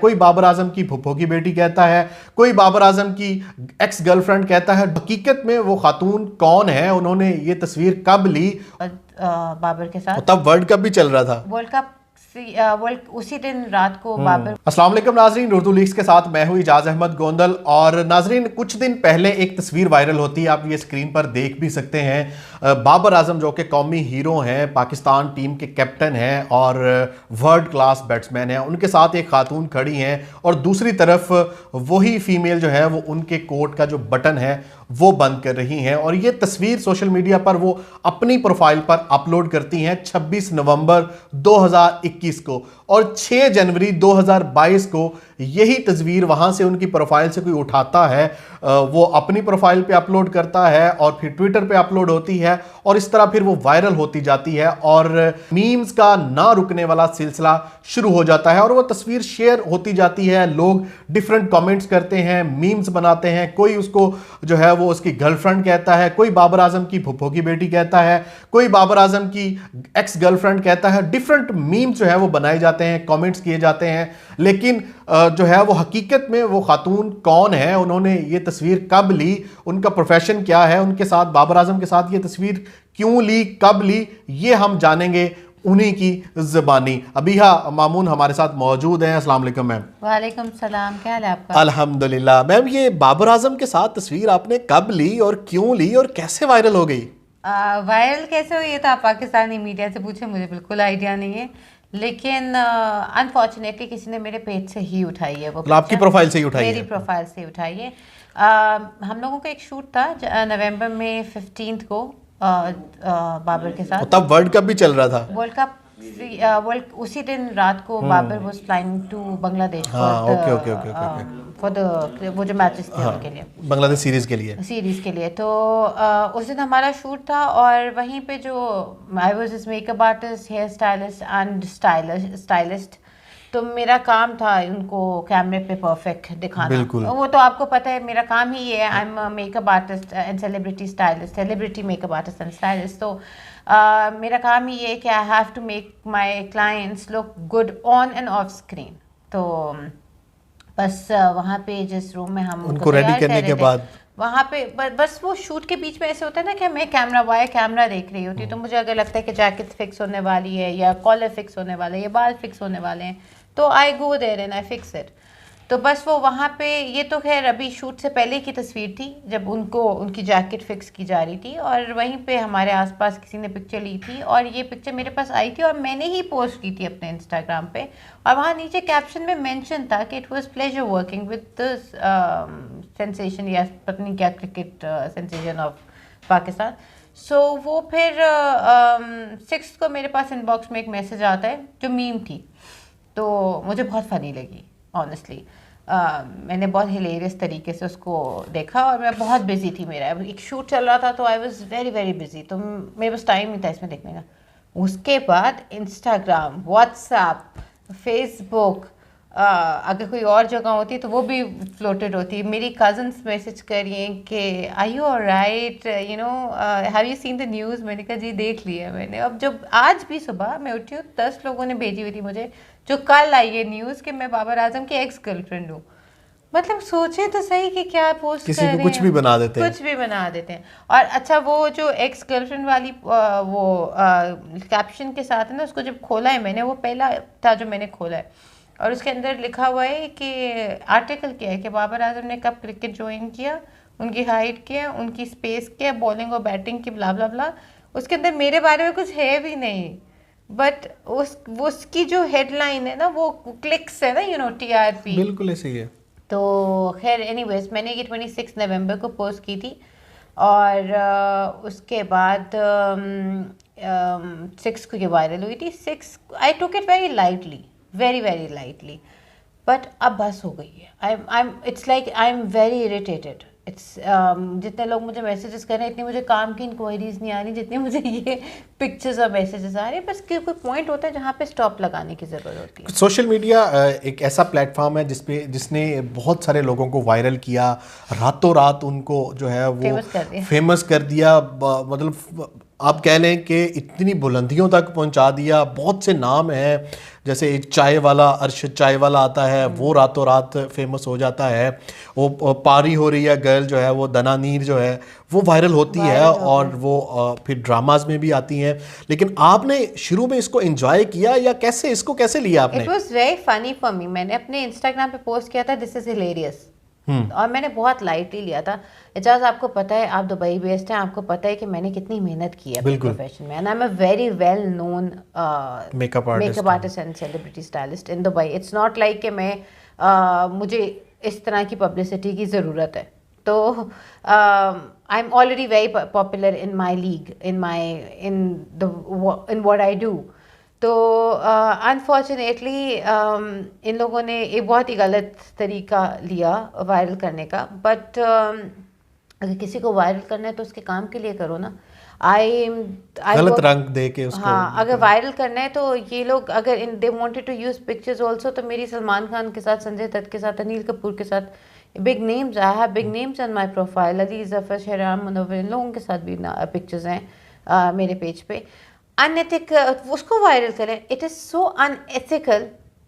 कोई बाबर आजम की फुफ्फो की बेटी कहता है, कोई बाबर आजम की एक्स गर्लफ्रेंड कहता है। हकीकत में वो खातून कौन है, उन्होंने ये तस्वीर कब ली? बाबर के साथ तब वर्ल्ड कप भी चल रहा था। वर्ल्ड कप उसी दिन रात को बाबर। अस्सलाम वालेकुम नाजरीन, उर्दू लीग्स के साथ मैं हूं इजाज अहमद गोंदल। और नाजरीन, कुछ दिन पहले एक तस्वीर वायरल होती है, आप ये स्क्रीन पर देख भी सकते हैं। बाबर आजम जो कि कौमी हीरो हैं, पाकिस्तान टीम के कैप्टन हैं और वर्ल्ड क्लास बैट्समैन हैं, उनके साथ एक खातून खड़ी हैं और दूसरी तरफ वही फीमेल जो है वो उनके कोट का जो बटन है वो बंद कर रही हैं। और ये तस्वीर सोशल मीडिया पर वो अपनी प्रोफाइल पर अपलोड करती हैं 26 नवंबर 2021 को, और 6 जनवरी 2022 को यही तस्वीर वहां से उनकी प्रोफाइल से कोई उठाता है, वो अपनी प्रोफाइल पे अपलोड करता है और फिर ट्विटर पे अपलोड होती है और इस तरह फिर वो वायरल होती जाती है और मीम्स का ना रुकने वाला सिलसिला शुरू हो जाता है और वो तस्वीर शेयर होती जाती है। लोग डिफरेंट कमेंट्स करते हैं, मीम्स बनाते हैं, कोई उसको जो है वो उसकी गर्लफ्रेंड कहता है, कोई बाबर आजम की फुफ्फो की बेटी कहता है, कोई बाबर आजम की एक्स गर्लफ्रेंड कहता है। डिफरेंट मीम्स जो है वो बनाए जाते हैं, कमेंट्स किए जाते हैं, लेकिन जो है वो हकीकत में वो खातून कौन है, उन्होंने ये तस्वीर कब ली, उनका प्रोफेशन क्या है, उनके साथ बाबर आजम के साथ ये तस्वीर क्यों ली, कब ली, ये हम जानेंगे उन्हीं की ज़बानी। अबीहा मामून हमारे साथ मौजूद हैं। अस्सलाम वालेकुम मैम। वालेकुम सलाम, क्या हाल है आपका? अल्हम्दुलिल्लाह। मैम, ये बाबर आजम के साथ तस्वीर आपने कब ली और क्यों ली और कैसे वायरल हो गई? वायरल कैसे हुई है तो आप पाकिस्तानी मीडिया से पूछे, मुझे बिल्कुल आइडिया नहीं है, लेकिन अनफॉर्चुनेटली किसी ने मेरे पेज से ही उठाई है वो। आपकी प्रोफाइल से ही उठाई है? मेरी प्रोफाइल से उठाई है। हम लोगों का एक शूट था नवंबर में 15 को बाबर के साथ। तब वर्ल्ड कप भी चल रहा था। वर्ल्ड कप उसी दिन रात को Babar was flying to Bangladesh for the वो जो मैचेस थे उनके लिए, बांग्लादेश सीरीज के लिए। तो उस दिन हमारा शूट था और वहीं पे जो I was his makeup artist, hair stylist and stylist. तो मेरा काम था उनको कैमरे पे परफेक्ट दिखाना। वो तो आपको पता है मेरा काम ही ये है, I am makeup artist and celebrity makeup artist and stylist. तो मेरा काम ही ये है कि I have to make my clients look good on and off screen. तो बस वहाँ पे जिस रूम में हम उनको रेडी करने के बाद वहाँ पे बस वो शूट के बीच में ऐसे होता है ना कि मैं कैमरा देख रही होती हूँ, तो मुझे अगर लगता है कि जैकेट फिक्स होने वाली है या कॉलर फिक्स होने वाला है या बाल फिक्स होने वाले हैं, तो I go there and I fix it. तो बस वो वहाँ पे, ये तो खैर अभी शूट से पहले की तस्वीर थी जब उनकी जैकेट फिक्स की जा रही थी, और वहीं पे हमारे आसपास किसी ने पिक्चर ली थी और ये पिक्चर मेरे पास आई थी और मैंने ही पोस्ट की थी अपने इंस्टाग्राम पे। और वहाँ नीचे कैप्शन में मेंशन था कि it was pleasure working with the sensation, या पता नहीं क्या, क्रिकेट सेंसेशन ऑफ पाकिस्तान। सो वो फिर 6 को मेरे पास इनबॉक्स में एक मैसेज आता है जो मीम थी, तो मुझे बहुत फ़नी लगी ऑनेस्टली। मैंने बहुत हिलेरियस तरीके से उसको देखा और मैं बहुत बिजी थी, मेरा एक शूट चल रहा था, तो I was very very busy, तो मेरे पास टाइम नहीं था इसमें देखने का। उसके बाद इंस्टाग्राम, व्हाट्सएप, फेसबुक, अगर कोई और जगह होती तो वो भी फ्लोटेड होती। मेरी कज़न्स मैसेज कर रही हैं कि are you alright, you know, have you seen the news. मैंने कहा जी देख लिया मैंने। अब जब आज भी सुबह मैं उठी हूँ 10 लोगों ने भेजी हुई थी मुझे, जो कल आई है न्यूज़ कि मैं बाबर आजम की एक्स गर्लफ्रेंड हूँ। मतलब सोचे तो सही कि क्या पोस्ट किसी कर रहे को कुछ भी बना देते हैं, कुछ भी बना देते हैं। और अच्छा, वो जो एक्स गर्लफ्रेंड वाली वो कैप्शन के साथ है ना, उसको जब खोला है मैंने, वो पहला था जो मैंने खोला है, और उसके अंदर लिखा हुआ है कि आर्टिकल क्या है कि बाबर आजम ने कब क्रिकेट ज्वाइन किया, उनकी हाइट क्या, उनकी स्पेस क्या, बॉलिंग और बैटिंग की ब्ला ब्ला ब्ला। उसके अंदर मेरे बारे में कुछ है भी नहीं, बट उसकी जो हेडलाइन है ना, वो क्लिक्स है ना, यू नो, TRP, बिल्कुल ऐसे ही है। तो खैर एनीवेज मैंने ये 26 नवंबर को पोस्ट की थी और उसके बाद 6 को ये वायरल हुई थी। 6 I took it very lightly, very very lightly, but अब बस हो गई है। It's like I am very irritated. जितने लोग मुझे मैसेजेस कर रहे हैं, इतनी मुझे काम की इंक्वायरीज नहीं आ रही जितनी मुझे ये पिक्चर्स और मैसेजेस आ रहे हैं। बस कोई पॉइंट होता है जहाँ पे स्टॉप लगाने की ज़रूरत होती है। सोशल मीडिया एक ऐसा प्लेटफॉर्म है जिसने बहुत सारे लोगों को वायरल किया, रातों रात उनको जो है वो फेमस कर दिया। मतलब आप कह लें कि इतनी बुलंदियों तक पहुंचा दिया। बहुत से नाम हैं, जैसे एक चाय वाला, अरशद चाय वाला आता है, वो रातों रात फेमस हो जाता है। वो पारी हो रही है गर्ल जो है, वो दनानीर जो है, वो वायरल होती है वायरल हो और गई। वो फिर ड्रामाज में भी आती हैं। लेकिन आपने शुरू में इसको एंजॉय किया या कैसे, इसको कैसे लिया आपने? It was very funny for me. मैंने अपने इंस्टाग्राम पे पोस्ट किया था दिस इज हिलेरियस, और मैंने बहुत लाइटली लिया था। एजाज, आपको पता है, आप दुबई बेस्ड हैं, आपको पता है कि मैंने कितनी मेहनत की है अपने बिल्कुल। प्रोफेशन में, and I am a very well known makeup makeup artist. Artist and celebrity stylist in Dubai. It's not like कि मैं मुझे इस तरह की पब्लिसिटी की ज़रूरत है। तो I am already very popular in my league, in what I do. तो अनफॉर्चुनेटली इन लोगों ने एक बहुत ही गलत तरीका लिया वायरल करने का। बट अगर किसी को वायरल करना है तो उसके काम के लिए करो ना। आई गलत रंग दे के उसको। हाँ, अगर वायरल करना है तो ये लोग, अगर इन they wanted to use pictures also, तो मेरी सलमान खान के साथ, संजय दत्त के साथ, अनिल कपूर के साथ, big names, I have big names on my profile, Ali Zafar, Shahram Munawar, इन लोगों के साथ भी पिक्चर्स हैं मेरे पेज पे। अनएथिक उसको वायरल करें, इट इज़ सो अनएथिकल,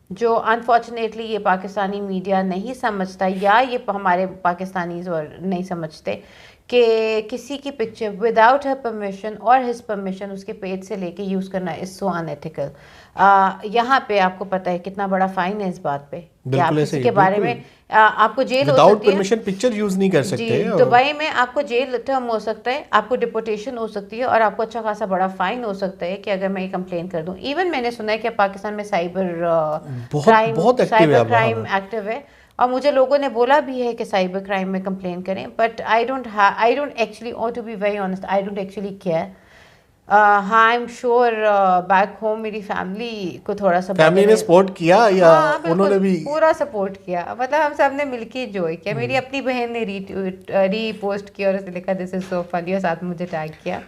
जो अनफॉर्चुनेटली ये पाकिस्तानी मीडिया नहीं समझता, या ये हमारे पाकिस्तानीज और नहीं समझते कि किसी की पिक्चर विदाउट हर परमिशन और हिज परमिशन उसके पेज से लेके यूज़ करना इज़ सो अनएथिकल। यहाँ पे आपको पता है कितना बड़ा फाइन है इस बात पे कि आप किसी के बारे में आपको जेल हो विदाउट सकती है। परमिशन पिक्चर यूज नहीं कर सकते। जी, दुबई में आपको जेल टर्म हो सकता है, आपको डिपोटेशन हो सकती है, और आपको अच्छा खासा बड़ा फाइन हो सकता है कि अगर मैं ये कंप्लेन कर दूं। इवन मैंने सुना है कि पाकिस्तान में साइबर क्राइम, बहुत एक्टिव है साइबर अब क्राइम वहाँ। एक्टिव है, और मुझे लोगों ने बोला भी है कि साइबर क्राइम में कंप्लेन करें। बट आई डोंट एक्चुअली, और to be very honest, I don't actually care. हाँ, I am sure back home मेरी फैमिली को थोड़ा सा फैमिली ने सपोर्ट किया या हाँ, उन्होंने भी? पूरा सपोर्ट किया, मतलब हम सब ने मिलके एंजॉय किया। मेरी अपनी बहन ने रीपोस्ट किया और उसने लिखा दिस इज सो फनी, और साथ में मुझे टैग किया।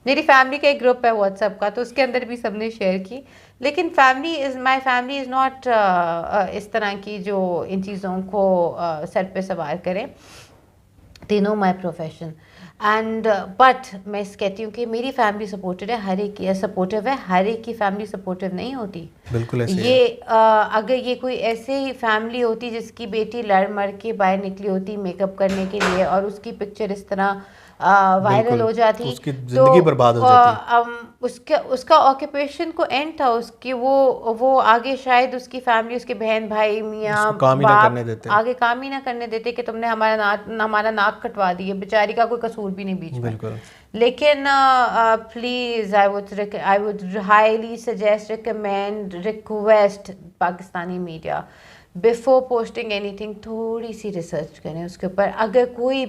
मेरी फैमिली का एक ग्रुप है व्हाट्सएप का, तो उसके अंदर भी सबने शेयर की। लेकिन माई फैमिली इज़ नॉट इस तरह की जो इन चीज़ों को सर पे सवार करें। They know my profession and but मैं कहती हूँ कि मेरी फैमिली सपोर्टिव है, हर एक की सपोर्टिव है, हर एक की फैमिली सपोर्टिव नहीं होती। बिल्कुल ऐसे ये अगर ये कोई ऐसे ही फैमिली होती जिसकी बेटी लड़ मर के बाहर निकली होती मेकअप करने के लिए, और उसकी पिक्चर इस तरह वायरल हो जाती, तो उसकी जिंदगी बर्बाद हो जाती। उसका ऑक्यूपेशन को एंड था उसकी, वो आगे शायद उसकी फैमिली, उसके बहन भाई, मियाँ बाप आगे काम ही ना करने देते कि तुमने हमारा नाक कटवा दिए। बेचारी का कोई कसूर भी नहीं बीच में। लेकिन please I would highly suggest, recommend, request Pakistani media, before posting anything थोड़ी सी रिसर्च करें उसके ऊपर। अगर कोई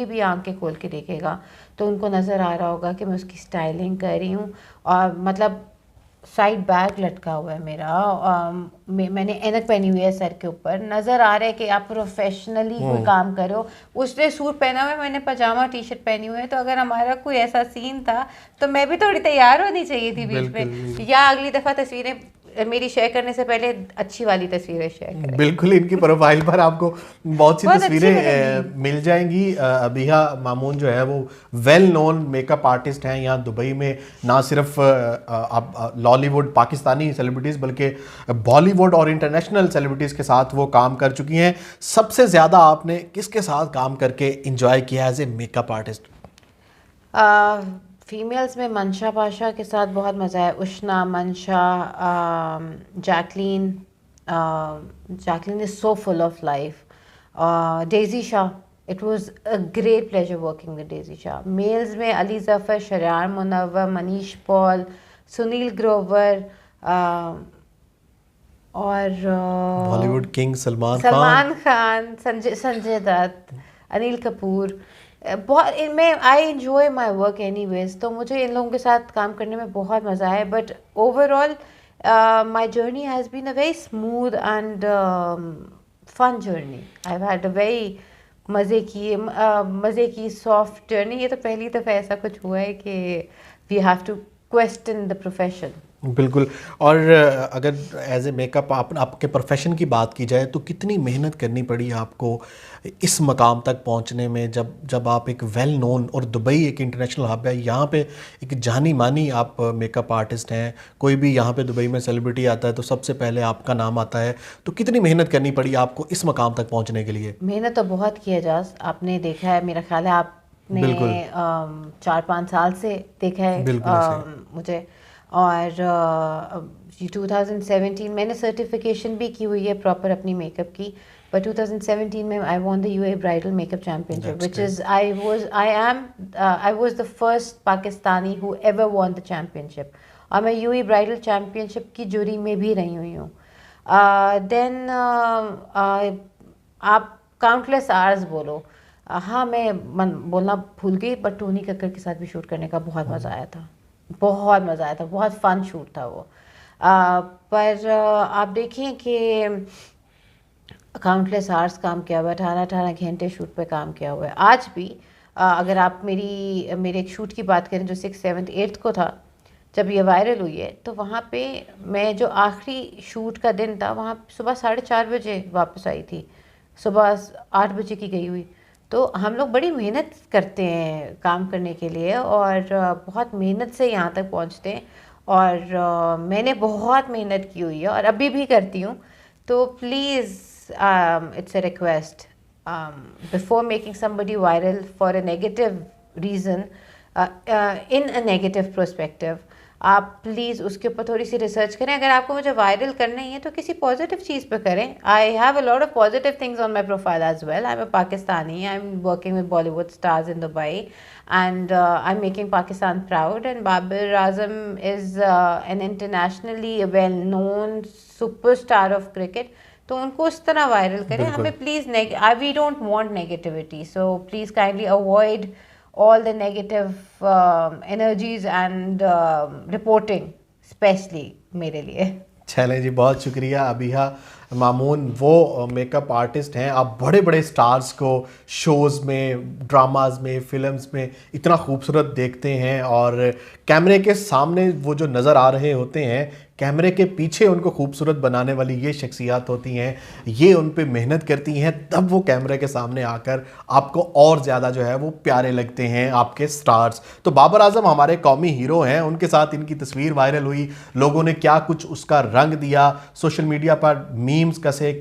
भी आंखें खोल के देखेगा तो उनको नज़र आ रहा होगा कि मैं उसकी स्टाइलिंग कर रही हूँ, और मतलब साइड बैग लटका हुआ है मेरा, मैंने ऐनक पहनी हुई है सर के ऊपर, नज़र आ रहा है कि आप प्रोफेशनली कोई काम करो। उसने सूट पहना हुआ है, मैंने पजामा टी शर्ट पहनी हुई है, तो अगर हमारा कोई ऐसा सीन था तो मैं भी थोड़ी तैयार होनी चाहिए थी बीच में, या अगली दफ़ा तस्वीरें मेरी शेयर करने से पहले अच्छी वाली तस्वीरें शेयर करें। बिल्कुल, इनकी प्रोफाइल पर आपको बहुत सी तस्वीरें मिल जाएंगी। अबिहा मामून जो है वो वेल नोन मेकअप आर्टिस्ट हैं यहाँ दुबई में। ना सिर्फ लॉलीवुड पाकिस्तानी सेलिब्रिटीज़ बल्कि बॉलीवुड और इंटरनेशनल सेलिब्रिटीज़ के साथ वो काम कर चुकी हैं। सबसे ज़्यादा आपने किसके साथ काम करके इंजॉय किया as a makeup artist? Females में मंशा पाशा के साथ बहुत मज़ा है। Ushna, Mansha, Jacqueline is so full of life. Daisy Shah, it was a great pleasure working with Daisy Shah. Males में अली जफर, शहरार मुनव्वर, मनीष पॉल, सुनील ग्रोवर, और बॉलीवुड किंग सलमान खान, संजय दत्त, अनिल कपूर। बहुत इनमें I enjoy my work anyways, तो मुझे इन लोगों के साथ काम करने में बहुत मज़ा आया। But overall my journey has been a very smooth and fun journey. I have had a very मज़े की सॉफ्ट जर्नी। ये तो पहली दफ़ा ऐसा कुछ हुआ है कि we have to question the profession. बिल्कुल। और अगर एज ए मेकअप आपके प्रोफेशन की बात की जाए तो कितनी मेहनत करनी पड़ी आपको इस मकाम तक पहुंचने में, जब आप एक वेल नोन, और दुबई एक इंटरनेशनल हब है, यहाँ पे एक जानी मानी आप मेकअप आर्टिस्ट हैं, कोई भी यहाँ पे दुबई में सेलिब्रिटी आता है तो सबसे पहले आपका नाम आता है, तो कितनी मेहनत करनी पड़ी आपको इस मकाम तक पहुँचने के लिए? मेहनत तो बहुत की है जास, आपने देखा है, मेरा ख्याल है आपने बिल्कुल 4-5 साल से देखा है बिल्कुल ऐसे। मुझे। और 2017 मैंने सर्टिफिकेशन भी की हुई है प्रॉपर अपनी मेकअप की, पर 2017 में I won the UA bridal makeup championship, which is I was the first Pakistani who ever won the championship, और मैं यूए ब्राइडल चैम्पियनशिप की जूरी में भी रही हुई हूँ। देन आप काउंटलेस आवर्स बोलो, हाँ मैं बोलना भूल गई, बट टोनी कक्कर के साथ भी शूट करने का बहुत मज़ा आया था, बहुत मज़ा आया था, बहुत फन शूट था वो। पर आप देखिए कि काउंटलेस आवर्स काम किया हुआ है, 18 घंटे शूट पे काम किया हुआ है। आज भी अगर आप मेरे एक शूट की बात करें जो 6, 7, 8 को था, जब ये वायरल हुई है, तो वहाँ पे मैं जो आखिरी शूट का दिन था, वहाँ सुबह 4:30 बजे वापस आई थी, सुबह 8 बजे की गई हुई। तो हम लोग बड़ी मेहनत करते हैं काम करने के लिए, और बहुत मेहनत से यहाँ तक पहुँचते हैं, और मैंने बहुत मेहनत की हुई है और अभी भी करती हूँ। तो please it's a request, before making somebody viral for a negative reason, in a negative perspective, आप प्लीज़ उसके ऊपर थोड़ी सी रिसर्च करें। अगर आपको मुझे वायरल करना ही है तो किसी पॉजिटिव चीज़ पे करें। I have a lot of positive things on my profile as well. I am a Pakistani, I am working with Bollywood stars in Dubai, and I am making Pakistan proud, and Babar Azam is an internationally well known super star of cricket. तो उनको उस तरह viral करें, हमें please we don't want negativity, so please kindly avoid all the negative energies and reporting, especially मेरे लिए। चलें जी, बहुत शुक्रिया अबिहा मामून। वो मेकअप आर्टिस्ट हैं, आप बड़े बड़े स्टार्स को शोज़ में, ड्रामाज में, फिल्म्स में इतना खूबसूरत देखते हैं, और कैमरे के सामने वो जो नज़र आ रहे होते हैं, कैमरे के पीछे उनको खूबसूरत बनाने वाली ये शख्सियात होती हैं, ये उन पे मेहनत करती हैं, तब वो कैमरे के सामने आकर आपको और ज़्यादा जो है वो प्यारे लगते हैं आपके स्टार्स। तो बाबर आजम हमारे कौमी हीरो हैं, उनके साथ इनकी तस्वीर वायरल हुई, लोगों ने क्या कुछ उसका रंग दिया, सोशल मीडिया पर मीम्स कसे,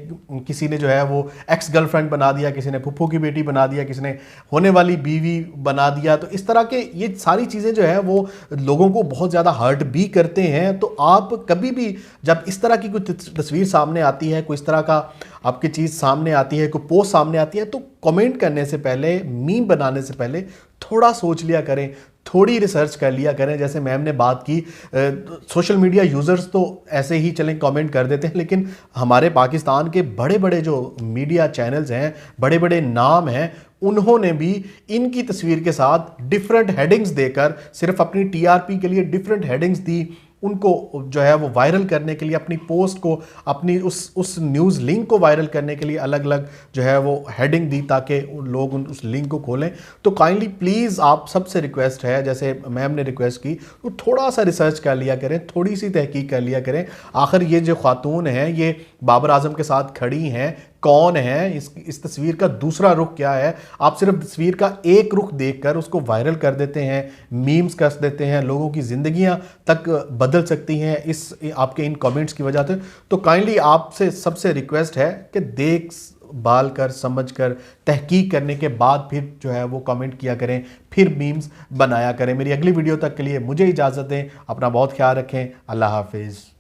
किसी ने जो है वो एक्स गर्लफ्रेंड बना दिया, किसी ने फुफ्फू की बेटी बना दिया, किसी ने होने वाली बीवी बना दिया। तो इस तरह के ये सारी चीज़ें जो है वो लोगों को बहुत ज़्यादा हर्ट भी करते हैं। तो आप कभी भी जब इस तरह की कोई तस्वीर सामने आती है, कोई इस तरह का आपकी चीज़ सामने आती है, कोई पोस्ट सामने आती है, तो कमेंट करने से पहले, मीम बनाने से पहले थोड़ा सोच लिया करें, थोड़ी रिसर्च कर लिया करें। जैसे मैम ने बात की, सोशल मीडिया यूज़र्स तो ऐसे ही चलें कमेंट कर देते हैं, लेकिन हमारे पाकिस्तान के बड़े बड़े जो मीडिया चैनल्स हैं, बड़े बड़े नाम हैं, उन्होंने भी इनकी तस्वीर के साथ डिफरेंट हेडिंग्स देकर, सिर्फ अपनी टीआरपी के लिए डिफरेंट हेडिंग्स दी, उनको जो है वो वायरल करने के लिए, अपनी पोस्ट को, अपनी उस न्यूज़ लिंक को वायरल करने के लिए अलग अलग जो है वो हेडिंग दी, ताकि लोग उस लिंक को खोलें। तो काइंडली प्लीज़ आप सबसे रिक्वेस्ट है, जैसे मैम ने रिक्वेस्ट की, तो थोड़ा सा रिसर्च कर लिया करें, थोड़ी सी तहकीक कर लिया करें। आखिर ये जो खातून हैं, ये बाबर आजम के साथ खड़ी हैं, कौन है, इस तस्वीर का दूसरा रुख क्या है? आप सिर्फ तस्वीर का एक रुख देखकर उसको वायरल कर देते हैं, मीम्स कर देते हैं, लोगों की ज़िंदगियां तक बदल सकती हैं इस आपके इन कमेंट्स की वजह से। तो काइंडली आपसे सबसे रिक्वेस्ट है कि देख बाल कर, समझ कर, तहकीक करने के बाद फिर जो है वो कमेंट किया करें, फिर मीम्स बनाया करें। मेरी अगली वीडियो तक के लिए मुझे इजाज़त दें, अपना बहुत ख्याल रखें, अल्लाह हाफिज़।